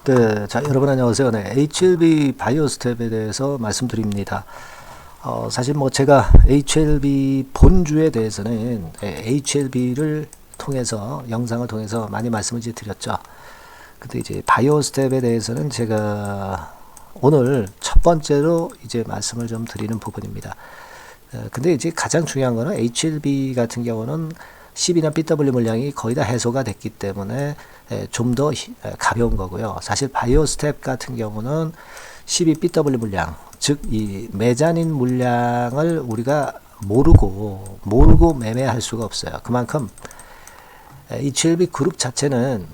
네, 자, 여러분 안녕하세요. 네, HLB 바이오 스텝에 대해서 말씀드립니다. 사실 뭐 제가 HLB 본주에 대해서는 HLB를 통해서 영상을 통해서 많이 말씀을 이제 드렸죠. 근데 이제 바이오 스텝에 대해서는 제가 오늘 첫 번째로 이제 말씀을 좀 드리는 부분입니다. 근데 이제 가장 중요한 거는 HLB 같은 경우는 10이나 BW 물량이 거의 다 해소가 됐기 때문에 좀 더 가벼운 거고요. 사실 바이오 스텝 같은 경우는 12 BW 물량, 즉 이 메자닌 물량을 우리가 모르고 매매할 수가 없어요. 그만큼 HLB 그룹 자체는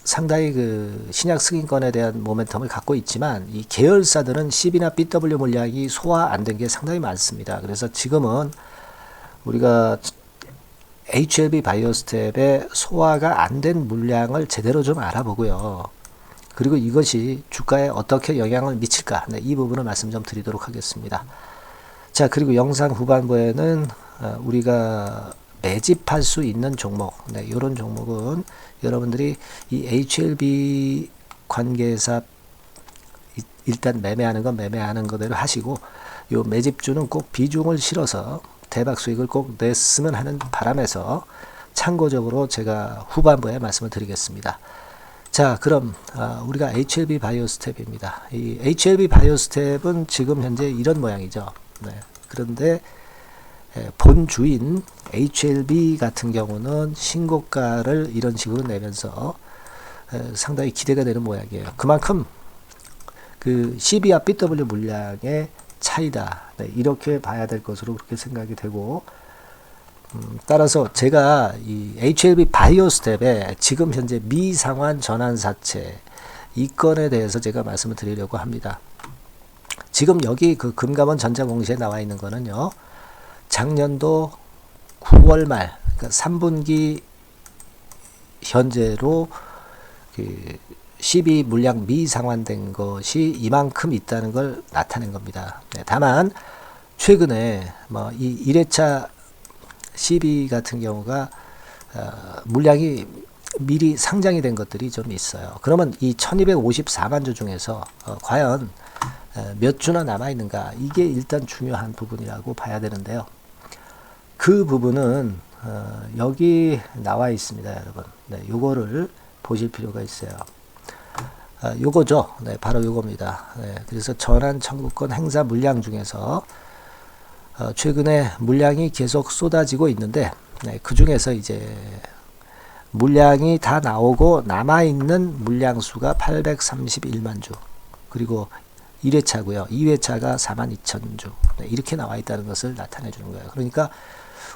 상당히 그 신약 승인권에 대한 모멘텀을 갖고 있지만 이 계열사들은 10이나 BW 물량이 소화 안 된 게 상당히 많습니다. 그래서 지금은 우리가 HLB 바이오스텝의 소화가 안 된 물량을 제대로 좀 알아보고요. 그리고 이것이 주가에 어떻게 영향을 미칠까? 네, 이 부분을 말씀 좀 드리도록 하겠습니다. 자, 그리고 영상 후반부에는 우리가 매집할 수 있는 종목, 네, 이런 종목은 여러분들이 이 HLB 관계사 일단 매매하는 건 매매하는 거대로 하시고 요 매집주는 꼭 비중을 실어서 대박 수익을 꼭 냈으면 하는 바람에서 참고적으로 제가 후반부에 말씀을 드리겠습니다. 자, 그럼 우리가 HLB 바이오 스텝입니다. 이 HLB 바이오 스텝은 지금 현재 이런 모양이죠. 네. 그런데 본주인 HLB 같은 경우는 신고가를 이런 식으로 내면서 상당히 기대가 되는 모양이에요. 그만큼 그 CB와 BW 물량의 차이다. 네, 이렇게 봐야 될 것으로 그렇게 생각이 되고, 따라서 제가 이 HLB 바이오 스텝의 지금 현재 미상환 전환사채 이 건에 대해서 제가 말씀을 드리려고 합니다. 지금 여기 그 금감원 전자공시에 나와 있는 거는요, 작년도 9월 말, 그러니까 3분기 현재로 그 12 물량 미상환된 것이 이만큼 있다는 걸 나타낸 겁니다. 네, 다만 최근에 뭐 이 1회차 12 같은 경우가 물량이 미리 상장이 된 것들이 좀 있어요. 그러면 이 1254만 주 중에서 과연 몇 주나 남아 있는가? 이게 일단 중요한 부분이라고 봐야 되는데요. 그 부분은 여기 나와 있습니다, 여러분. 네, 요거를 보실 필요가 있어요. 요거죠. 네, 바로 요겁니다. 네, 그래서 전환 청구권 행사 물량 중에서 최근에 물량이 계속 쏟아지고 있는데, 네, 그 중에서 이제 물량이 다 나오고 남아있는 물량 수가 831만 주. 그리고 1회차고요. 2회차가 42,000주. 네, 이렇게 나와 있다는 것을 나타내 주는 거예요. 그러니까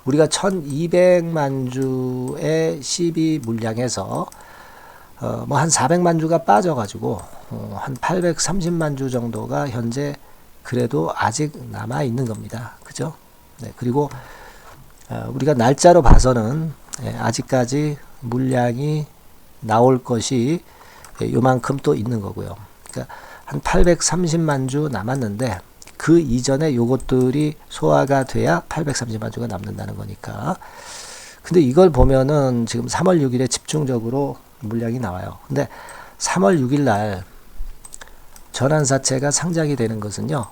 우리가 1200만 주의 12 물량에서 뭐 한 400만 주가 빠져가지고 한 830만 주 정도가 현재 그래도 아직 남아 있는 겁니다. 그죠? 네, 그리고 우리가 날짜로 봐서는 아직까지 물량이 나올 것이 요만큼 또 있는 거고요. 그러니까 한 830만 주 남았는데 그 이전에 요것들이 소화가 돼야 830만 주가 남는다는 거니까. 근데 이걸 보면은 지금 3월 6일에 집중적으로 물량이 나와요. 근데 3월 6일 날 전환사채가 상장이 되는 것은요,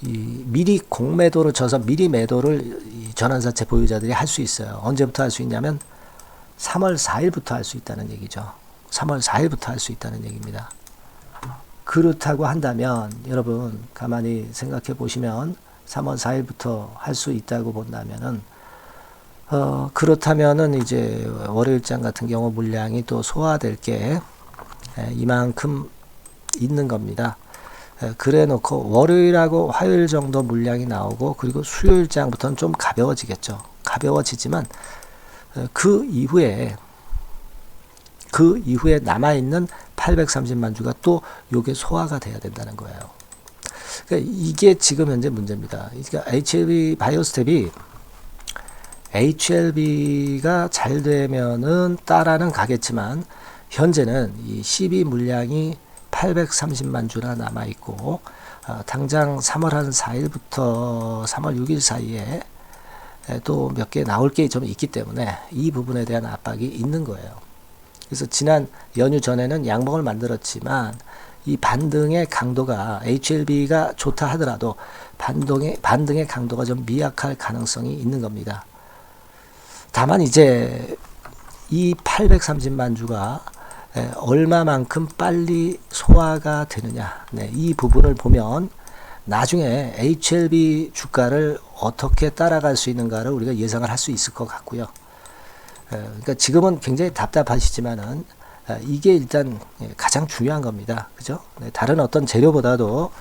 이 미리 공매도로 쳐서 미리 매도를 이 전환사채 보유자들이 할 수 있어요. 언제부터 할 수 있냐면 3월 4일부터 할 수 있다는 얘기죠. 3월 4일부터 할 수 있다는 얘기입니다. 그렇다고 한다면 여러분 가만히 생각해 보시면 3월 4일부터 할 수 있다고 본다면은 그렇다면은 이제 월요일장 같은 경우 물량이 또 소화될 게 이만큼 있는 겁니다. 그래 놓고 월요일하고 화요일 정도 물량이 나오고 그리고 수요일장부터는 좀 가벼워지겠죠. 가벼워지지만 그 이후에 남아있는 830만 주가 또 요게 소화가 돼야 된다는 거예요. 그러니까 이게 지금 현재 문제입니다. 그러니까 HLB 바이오스텝이 HLB가 잘 되면은 따라는 가겠지만 현재는 이 12 물량이 830만 주나 남아 있고 당장 3월 한 4일부터 3월 6일 사이에 또 몇 개 나올 게 좀 있기 때문에 이 부분에 대한 압박이 있는 거예요. 그래서 지난 연휴 전에는 양봉을 만들었지만 이 반등의 강도가 HLB가 좋다 하더라도 반등의 강도가 좀 미약할 가능성이 있는 겁니다. 다만 이제 이 830만 주가 얼마만큼 빨리 소화가 되느냐, 이 부분을 보면 나중에 HLB 주가를 어떻게 따라갈 수 있는가를 우리가 예상을 할 수 있을 것 같고요. 그러니까 지금은 굉장히 답답하시지만은 이게 일단 가장 중요한 겁니다. 그죠? 다른 어떤 재료보다도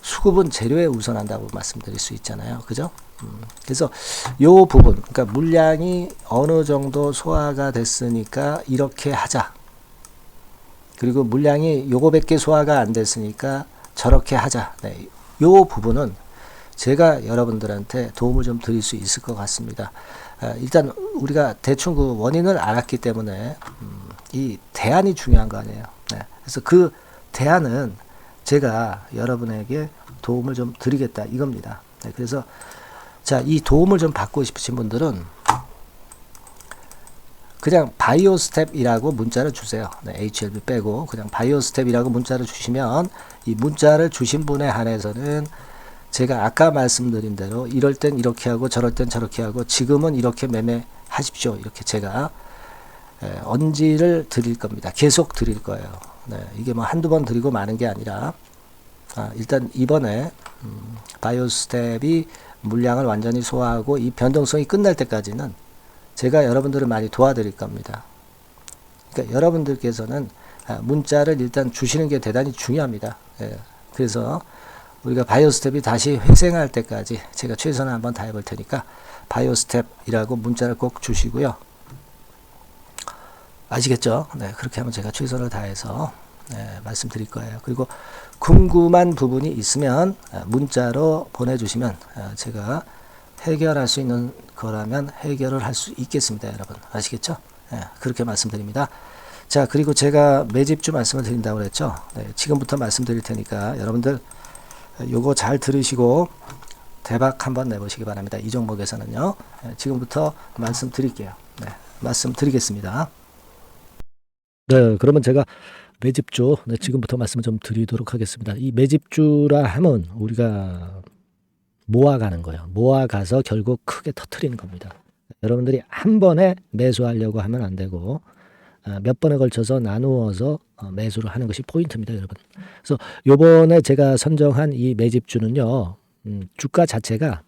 수급은 재료에 우선한다고 말씀드릴 수 있잖아요. 그죠? 그래서 요 부분, 그러니까 물량이 어느 정도 소화가 됐으니까 이렇게 하자. 그리고 물량이 요거밖에 소화가 안 됐으니까 저렇게 하자. 요 부분은 제가 여러분들한테 도움을 좀 드릴 수 있을 것 같습니다. 일단 우리가 대충 그 원인을 알았기 때문에 이 대안이 중요한 거 아니에요. 그래서 그 대안은 제가 여러분에게 도움을 좀 드리겠다 이겁니다. 그래서 자, 이 도움을 좀 받고 싶으신 분들은 그냥 바이오스텝이라고 문자를 주세요. HLB 빼고 그냥 바이오스텝이라고 문자를 주시면 이 문자를 주신 분에 한해서는 제가 아까 말씀드린 대로 이럴 땐 이렇게 하고 저럴 땐 저렇게 하고 지금은 이렇게 매매하십시오. 이렇게 제가 언지를 드릴 겁니다. 계속 드릴 거예요. 이게 뭐 한두 번 드리고 마는 게 아니라 일단 이번에 바이오스텝이 물량을 완전히 소화하고 이 변동성이 끝날 때까지는 제가 여러분들을 많이 도와드릴 겁니다. 그러니까 여러분들께서는 문자를 일단 주시는 게 대단히 중요합니다. 그래서 우리가 바이오스텝이 다시 회생할 때까지 제가 최선을 한번 다해볼 테니까 바이오스텝이라고 문자를 꼭 주시고요. 아시겠죠? 그렇게 하면 제가 최선을 다해서 말씀드릴 거예요. 그리고 궁금한 부분이 있으면 문자로 보내주시면 제가 해결할 수 있는 거라면 해결을 할 수 있겠습니다. 여러분 아시겠죠? 그렇게 말씀드립니다. 자, 그리고 제가 매집주 말씀을 드린다고 그랬죠. 지금부터 말씀드릴 테니까 여러분들 요거 잘 들으시고 대박 한번 내보시기 바랍니다. 이 종목에서는요. 지금부터 말씀드릴게요. 말씀드리겠습니다. 그러면 제가 매집주 지금부터 말씀을 좀 드리도록 하겠습니다. 이 매집주라 하면 우리가 모아가는 거예요. 모아가서 결국 크게 터트리는 겁니다. 여러분들이 한 번에 매수하려고 하면 안 되고 몇 번에 걸쳐서 나누어서 매수를 하는 것이 포인트입니다, 여러분. 그래서 요번에 제가 선정한 이 매집주는요, 주가 자체가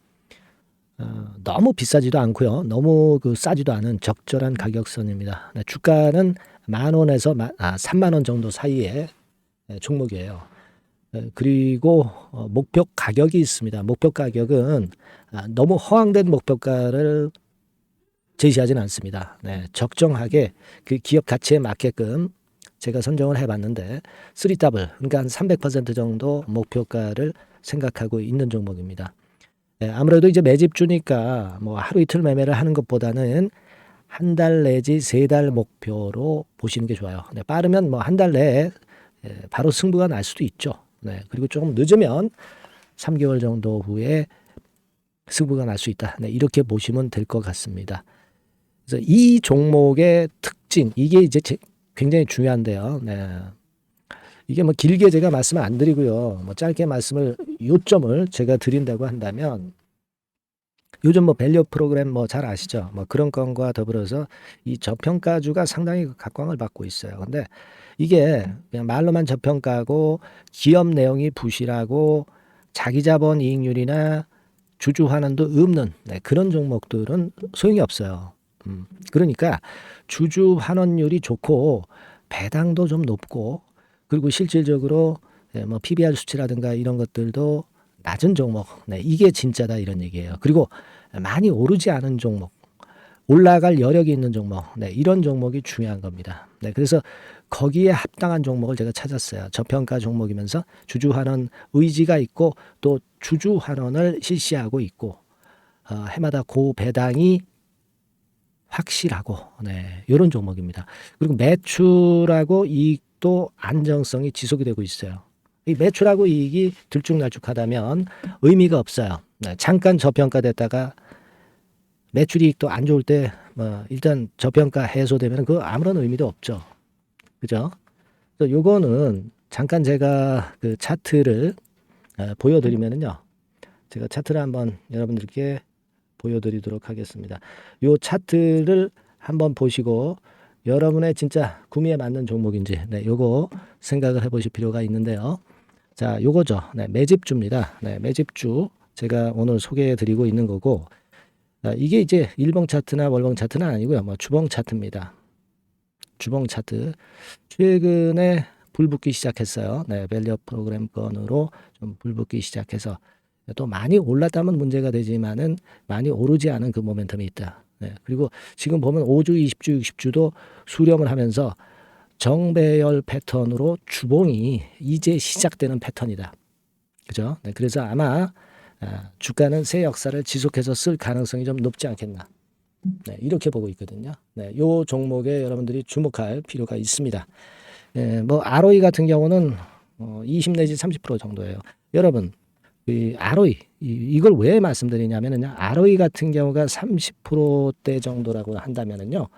너무 비싸지도 않고요, 너무 싸지도 않은 적절한 가격선입니다. 주가는 10,000원에서 30,000원 정도 사이의 종목이에요. 그리고 목표 가격이 있습니다. 목표 가격은 너무 허황된 목표가를 제시하지는 않습니다. 적정하게 그 기업 가치에 맞게끔 제가 선정을 해봤는데 3W, 그러니까 한 300% 정도 목표가를 생각하고 있는 종목입니다. 아무래도 이제 매집주니까 뭐 하루 이틀 매매를 하는 것보다는 한 달 내지 3달 목표로 보시는 게 좋아요. 빠르면 뭐 한 달 내에 바로 승부가 날 수도 있죠. 그리고 조금 늦으면 3개월 정도 후에 승부가 날 수 있다. 이렇게 보시면 될 것 같습니다. 그래서 이 종목의 특징, 이게 이제 굉장히 중요한데요. 이게 뭐 길게 제가 말씀을 안 드리고요. 뭐 짧게 말씀을, 요점을 제가 드린다고 한다면, 요즘 뭐 밸류 프로그램 뭐 잘 아시죠? 뭐 그런 건과 더불어서 이 저평가주가 상당히 각광을 받고 있어요. 근데 이게 그냥 말로만 저평가고 기업 내용이 부실하고 자기 자본 이익률이나 주주 환원도 없는 그런 종목들은 소용이 없어요. 그러니까 주주 환원율이 좋고 배당도 좀 높고 그리고 실질적으로 뭐 PBR 수치라든가 이런 것들도 낮은 종목, 이게 진짜다 이런 얘기예요. 그리고 많이 오르지 않은 종목, 올라갈 여력이 있는 종목, 이런 종목이 중요한 겁니다. 그래서 거기에 합당한 종목을 제가 찾았어요. 저평가 종목이면서 주주 환원 의지가 있고 또 주주 환원을 실시하고 있고 해마다 고배당이 확실하고 이런 종목입니다. 그리고 매출하고 이익도 안정성이 지속이 되고 있어요. 이 매출하고 이익이 들쭉날쭉하다면 의미가 없어요. 잠깐 저평가됐다가 매출 이익도 안 좋을 때 일단 저평가 해소되면 그 아무런 의미도 없죠. 그죠? 그래서 요거는 잠깐 제가 그 차트를 보여드리면은요. 제가 차트를 한번 여러분들께 보여드리도록 하겠습니다. 요 차트를 한번 보시고 여러분의 진짜 구미에 맞는 종목인지 요거 생각을 해보실 필요가 있는데요. 자, 요거죠. 매집주입니다. 매집주 제가 오늘 소개해드리고 있는 거고 이게 이제 일봉 차트나 월봉 차트는 아니고요. 뭐 주봉 차트입니다. 주봉 차트 최근에 불붙기 시작했어요. 밸류 프로그램 건으로 좀 불붙기 시작해서 또 많이 올랐다면 문제가 되지만은 많이 오르지 않은 그 모멘텀이 있다. 그리고 지금 보면 5주, 20주, 60주도 수렴을 하면서 정배열 패턴으로 주봉이 이제 시작되는 패턴이다. 그죠? 그래서 아마 주가는 새 역사를 지속해서 쓸 가능성이 좀 높지 않겠나. 이렇게 보고 있거든요. 요 종목에 여러분들이 주목할 필요가 있습니다. 뭐 ROE 같은 경우는 20 내지 30% 정도예요. 여러분, 이 ROE 이걸 왜 말씀드리냐면은요. ROE 같은 경우가 30%대 정도라고 한다면은요.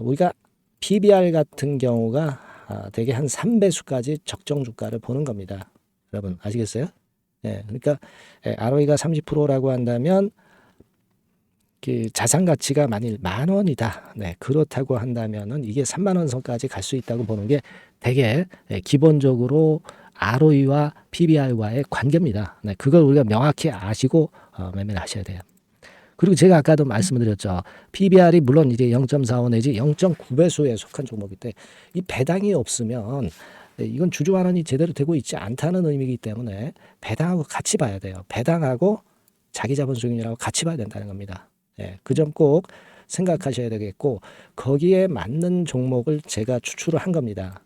우리가 PBR 같은 경우가 대개 한 3배수까지 적정 주가를 보는 겁니다. 여러분 아시겠어요? 그러니까 ROE가 30%라고 한다면 그 자산 가치가 만일 10,000원이다. 그렇다고 한다면은 이게 30,000원 선까지 갈 수 있다고 보는 게 되게 기본적으로 ROE와 PBR과의 관계입니다. 그걸 우리가 명확히 아시고 매매를 하셔야 돼요. 그리고 제가 아까도 말씀드렸죠. PBR이 물론 이제 0.45 내지 0.9배수에 속한 종목일 때 이 배당이 없으면 이건 주주 환원이 제대로 되고 있지 않다는 의미이기 때문에 배당하고 같이 봐야 돼요. 배당하고 자기 자본 수익률하고 같이 봐야 된다는 겁니다. 그 점 꼭 생각하셔야 되겠고 거기에 맞는 종목을 제가 추출을 한 겁니다.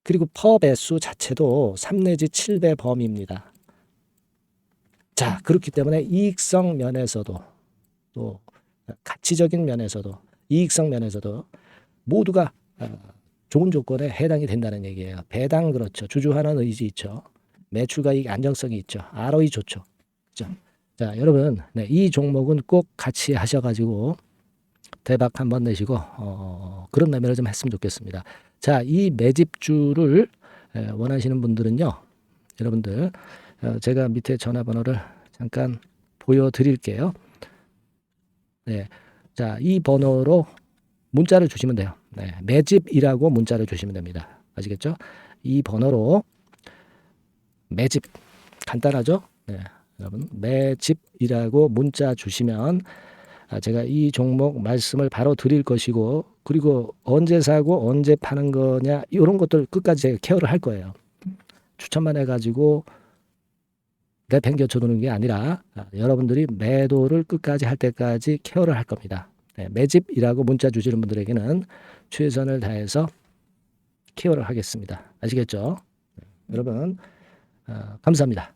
그리고 퍼 배수 자체도 3 내지 7배 범위입니다. 자, 그렇기 때문에 이익성 면에서도 또 가치적인 면에서도 이익성 면에서도 모두가 좋은 조건에 해당이 된다는 얘기예요. 배당 그렇죠. 주주환원 의지 있죠. 매출가익 안정성이 있죠. ROE 좋죠. 그렇죠? 자, 여러분, 이 종목은 꼭 같이 하셔가지고 대박 한번 내시고 그런 매매를 좀 했으면 좋겠습니다. 자, 이 매집주를 원하시는 분들은요, 여러분들 제가 밑에 전화번호를 잠깐 보여드릴게요. 자, 이 번호로 문자를 주시면 돼요. 매집이라고 문자를 주시면 됩니다. 아시겠죠? 이 번호로 매집 간단하죠? 여러분 매집이라고 문자 주시면 제가 이 종목 말씀을 바로 드릴 것이고 그리고 언제 사고 언제 파는 거냐 이런 것들 끝까지 제가 케어를 할 거예요. 추천만 해가지고 내팽개쳐 두는 게 아니라 여러분들이 매도를 끝까지 할 때까지 케어를 할 겁니다. 매집이라고 문자 주시는 분들에게는 최선을 다해서 케어를 하겠습니다. 아시겠죠? 여러분 감사합니다.